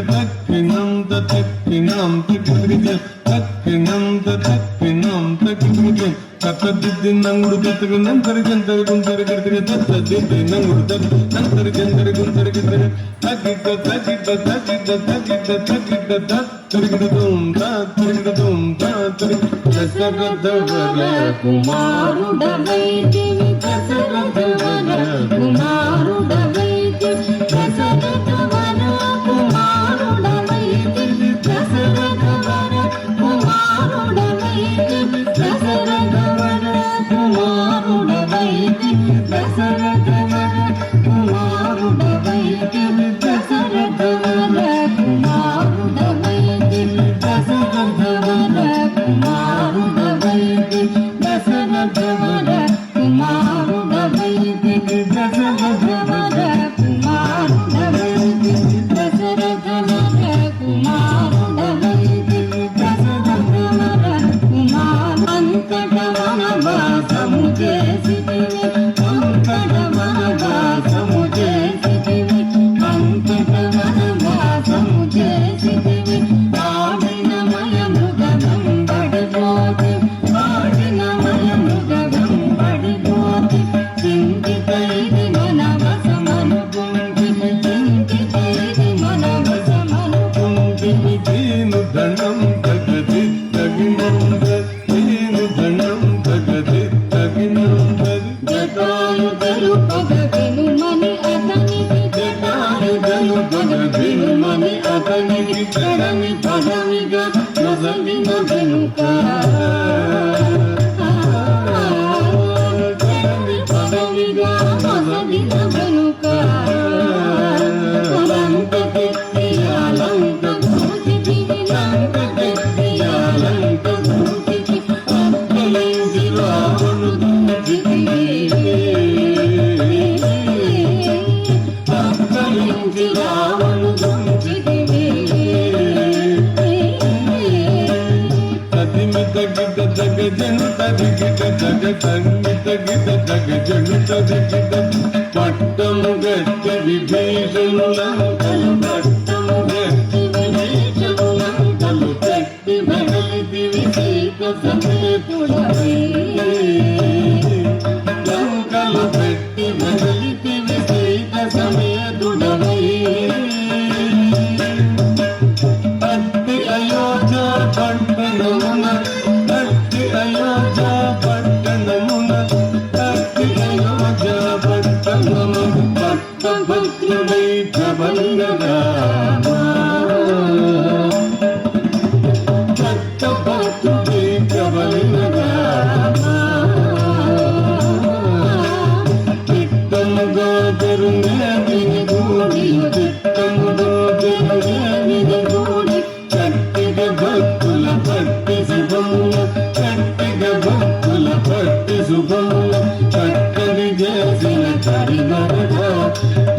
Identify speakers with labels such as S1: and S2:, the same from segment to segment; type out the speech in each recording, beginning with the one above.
S1: తక్కినం తక్కినం తక్కినం తక్కినం తక్కినం తక్కినం తత్తదిద్ది నంగుడు తత్తగనం తరిగంతరి గుంతరి గడితిరి తత్తదిద్ది నంగుడు తత్తరి గంతరి గుంతరి గడితిరి తగిట తగిట తగిట తగిట తగిట తరిగడదుం తరిగడదుం తరి దశరథవర
S2: కుమారుడవైతివి దశరథవర కుమారుడవైతివి దశరథవర కుమారుడవైతివి దశరథవర కుమారుడవైతివి దశరథవర కుమారుడవైతివి దశరథవర కుమారుడవైతివి దశరథవర కుమారుడవైతివి దశరథవర కుమారుడవైతివి దశరథవర కుమారుడవైతివి దశరథవర కుమారుడవైతివి దశరథవర కుమారుడవైతివి దశరథవర అంతటవనవాసము చేసితివి అంతటవనవాసము చేసితివి అంతటవనవాసము చేసితివి ఆడినమయ మృగం బడిపోతి ఆడినమయ మృగం బడిపోతి చింతితైది మనవసమనుకుంటివి చింతితైది మనవసమనుకుంటివి
S1: దీను దండం తగది తగినందరి దీను దండం తగది తగినందరి
S2: జటాయుధలు పగవినుమని అతనికి
S1: జటాయుధలు పగవినుమని అతనికి
S2: చరణి పదవిగా నొసగిన వెనుక చరణి పదవిగా నొసగిన వెనుక లంక కెత్తియాలంక కూచితివి లంక కెత్తియాలంక కూచితి అక్కలించి రావణు దూచితివి అక్కలించి రావణు దూచితివి
S1: తదిమిత గిట జగజను తదిగిట జగ తన్మిత గిట జగజను తదిగిట పట్టము గట్టి విభీషణులంకలు పట్టము గట్టి విభీషణులంకలు పెట్టి వెగలిదివి సీత సమేతుడవై లంకలు పెట్టి వెగలిదివి సీత సమేతుడవై అట్టి అయోధ్య పట్టణమున అట్టి అయోధ్య పట్టణమున అట్టి అయోధ్య పట్టణము పట్టభద్రుడై ప్రబలంగా పట్టభద్రుడై ప్రబలంగా చిత్తముగా జరుంగేవిని గూడి చిత్తముగా జరుంగేవిని గూడి చట్టిగ భక్తుల భక్తి శుభముల చట్టిగ భక్తుల భక్తి శుభముల చక్కని చేసిన కరిమరగా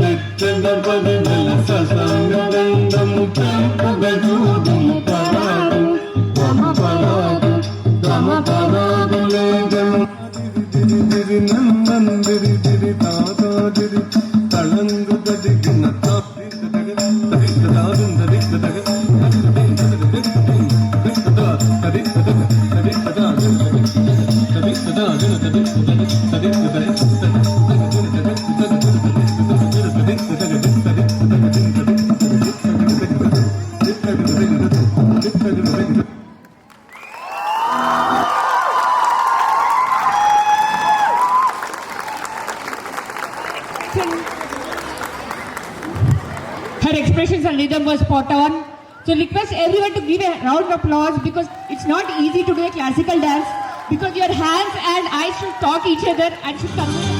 S1: చక్కగ పదిదల ససంగంధము చెంపుగ చూడుము పరాదు తమ పరాదు తమ పరాదు లేగము దిరి నందిరి దిరి తాతా దిరి తళంగు తదిగిన
S3: Her expressions and rhythm was spot on. So request everyone to give a round of applause because it's not easy to do a classical dance because your hands and eyes should talk each other and should convey.